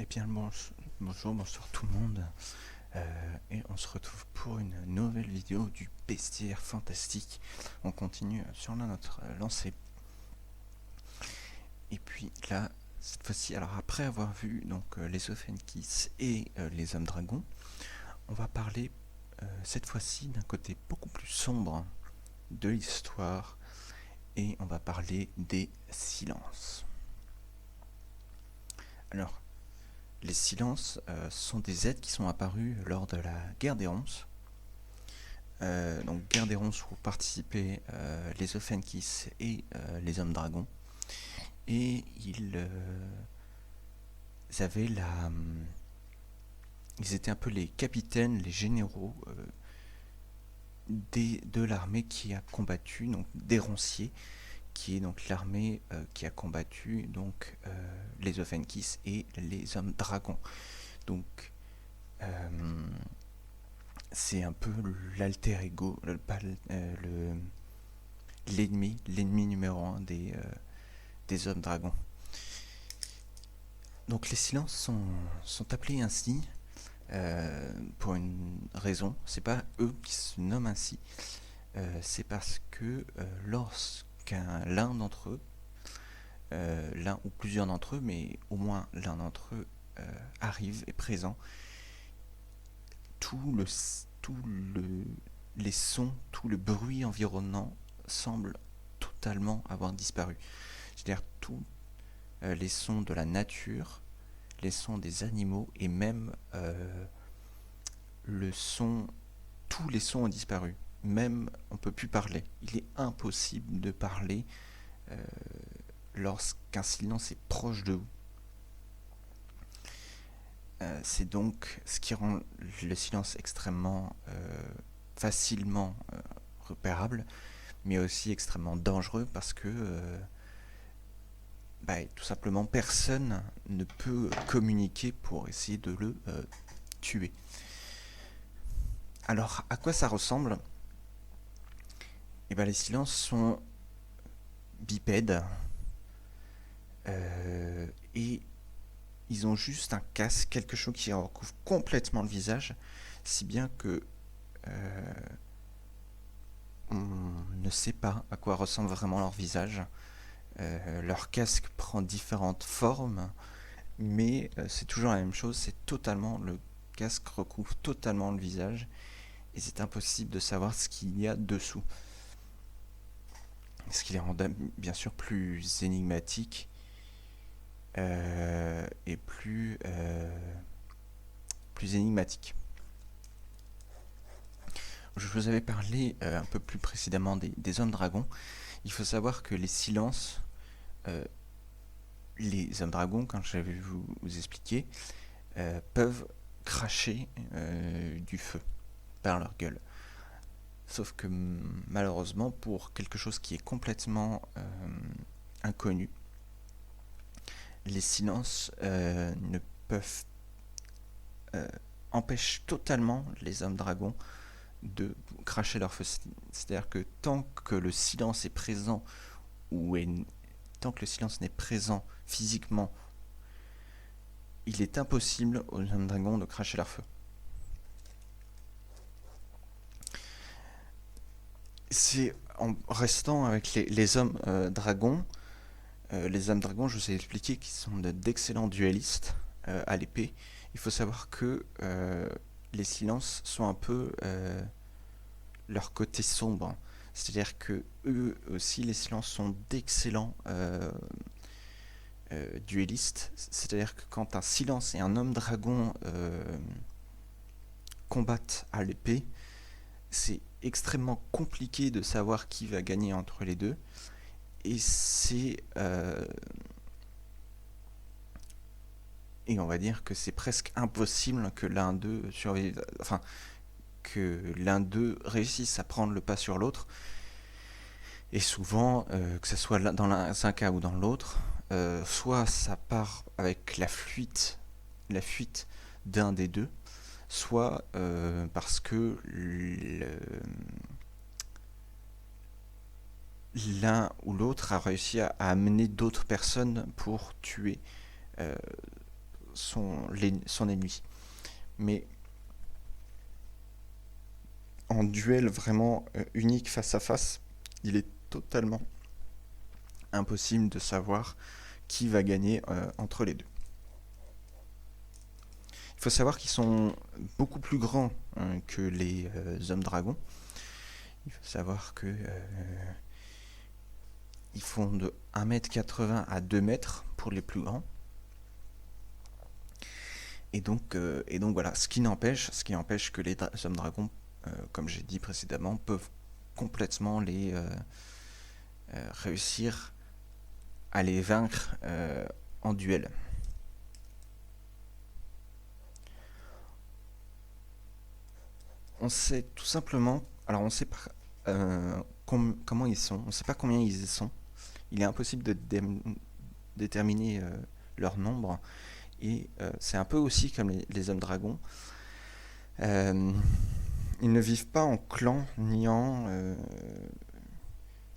Eh bien, bonsoir tout le monde. Et on se retrouve pour une nouvelle vidéo du bestiaire fantastique. On continue sur notre lancée. Et puis là, cette fois-ci, alors après avoir vu donc les Ophiuchus et les hommes dragons, on va parler cette fois-ci d'un côté beaucoup plus sombre de l'histoire. Et on va parler des silences. Alors, les silences sont des êtres qui sont apparus lors de la guerre des ronces. Donc guerre des ronces où participaient les Ophiuchus et les hommes dragons. Et ils avaient ils étaient un peu les capitaines, les généraux de l'armée qui a combattu, donc des ronciers, qui est donc l'armée qui a combattu donc les Ophiuchus et les hommes dragons. Donc c'est un peu l'alter ego, l'ennemi numéro un des hommes dragons. Donc les silences sont appelés ainsi pour une raison. C'est pas eux qui se nomment ainsi. C'est parce que l'un d'entre eux, l'un ou plusieurs d'entre eux, mais au moins l'un d'entre eux arrive, est présent, les sons, tout le bruit environnant semble totalement avoir disparu. C'est-à-dire tous les sons de la nature, les sons des animaux et même tous les sons ont disparu. Même on ne peut plus parler. Il est impossible de parler lorsqu'un silence est proche de vous. C'est donc ce qui rend le silence extrêmement facilement repérable, mais aussi extrêmement dangereux parce que tout simplement personne ne peut communiquer pour essayer de le tuer. Alors à quoi ça ressemble ? Les silences sont bipèdes et ils ont juste un casque, quelque chose qui recouvre complètement le visage, si bien que on ne sait pas à quoi ressemble vraiment leur visage. Leur casque prend différentes formes, mais c'est toujours la même chose, le casque recouvre totalement le visage, et c'est impossible de savoir ce qu'il y a dessous. Ce qui les rend bien sûr plus énigmatiques et plus énigmatiques. Je vous avais parlé un peu plus précédemment des hommes dragons. Il faut savoir que les silences, les hommes dragons, quand je vais vous expliquer, peuvent cracher du feu par leur gueule. Sauf que malheureusement, pour quelque chose qui est complètement inconnu, les silences ne peuvent empêchent totalement les hommes dragons de cracher leur feu. C'est-à-dire que tant que le silence est présent tant que le silence n'est présent physiquement, il est impossible aux hommes dragons de cracher leur feu. C'est en restant avec les hommes dragons. Les hommes dragons, je vous ai expliqué qu'ils sont d'excellents duellistes à l'épée. Il faut savoir que les silences sont un peu leur côté sombre. C'est-à-dire que eux aussi, les silences sont d'excellents duellistes. C'est-à-dire que quand un silence et un homme dragon combattent à l'épée, c'est extrêmement compliqué de savoir qui va gagner entre les deux. Et et on va dire que c'est presque impossible que l'un d'eux survive, enfin que l'un d'eux réussisse à prendre le pas sur l'autre. Et souvent, que ce soit dans un cas ou dans l'autre, soit ça part avec la fuite d'un des deux, soit parce que l'un ou l'autre a réussi à amener d'autres personnes pour tuer son ennemi. Mais en duel vraiment unique face à face, il est totalement impossible de savoir qui va gagner entre les deux. Il faut savoir qu'ils sont beaucoup plus grands que les hommes dragons. Il faut savoir que ils font de 1,80 m à 2 mètres pour les plus grands. Et donc voilà, ce qui n'empêche que les hommes dragons, comme j'ai dit précédemment, peuvent complètement les réussir à les vaincre en duel. On sait tout simplement, alors on sait pas comment ils sont, on sait pas combien ils sont. Il est impossible de déterminer leur nombre. Et c'est un peu aussi comme les hommes dragons. Ils ne vivent pas en clan, ni en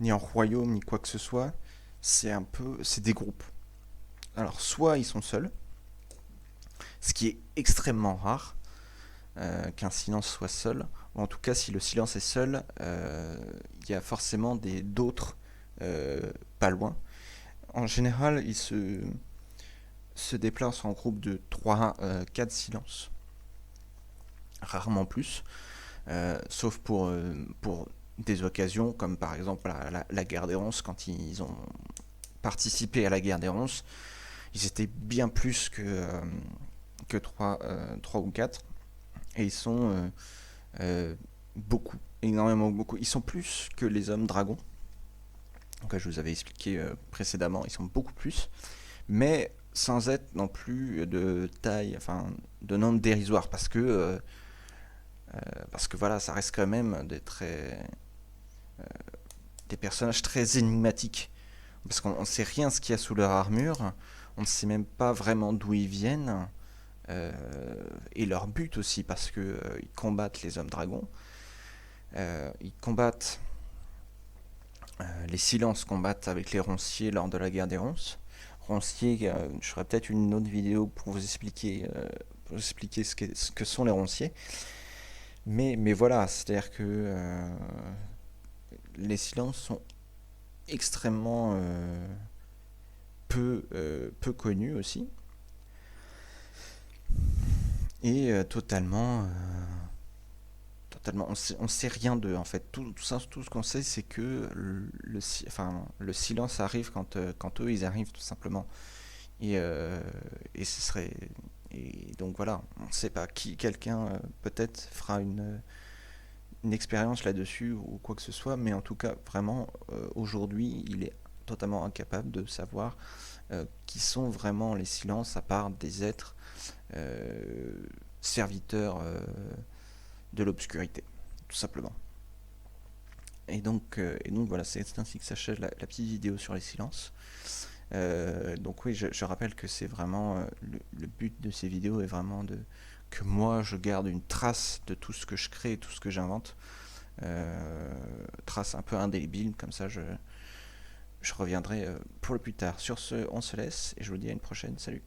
royaume, ni quoi que ce soit. C'est des groupes. Alors, soit ils sont seuls, ce qui est extrêmement rare, qu'un silence soit seul. Ou en tout cas, si le silence est seul, il y a forcément d'autres pas loin. En général, ils se déplacent en groupe de 3-4 silences. Rarement plus. Sauf pour des occasions comme par exemple la guerre des ronces. Quand ils ont participé à la guerre des ronces, ils étaient bien plus que 3 ou 4. Et ils sont beaucoup, énormément beaucoup. Ils sont plus que les hommes dragons. Donc je vous avais expliqué précédemment, ils sont beaucoup plus. Mais sans être non plus de taille, enfin de nombre dérisoire, parce que voilà, ça reste quand même des personnages très énigmatiques, parce qu'on ne sait rien ce qu'il y a sous leur armure, on ne sait même pas vraiment d'où ils viennent, et leur but aussi, parce que ils combattent les hommes dragons, ils combattent les silences combattent avec les ronciers lors de la guerre des ronces. Ronciers, je ferai peut-être une autre vidéo pour vous expliquer ce que sont les ronciers. Mais voilà, c'est-à-dire que les silences sont extrêmement peu connus aussi. Et totalement, on sait rien d'eux en fait. Tout ce qu'on sait, c'est que le silence arrive quand eux ils arrivent tout simplement. Et ce serait et donc voilà, on ne sait pas qui quelqu'un peut-être fera une expérience là-dessus ou quoi que ce soit, mais en tout cas vraiment aujourd'hui il est totalement incapable de savoir qui sont vraiment les silences à part des êtres serviteurs de l'obscurité, tout simplement. Et donc voilà, c'est ainsi que s'achève la petite vidéo sur les silences. Donc oui, je rappelle que c'est vraiment le but de ces vidéos est vraiment que moi je garde une trace de tout ce que je crée, tout ce que j'invente, trace un peu indélébile, comme ça je reviendrai pour le plus tard. Sur ce, on se laisse et je vous dis à une prochaine. Salut.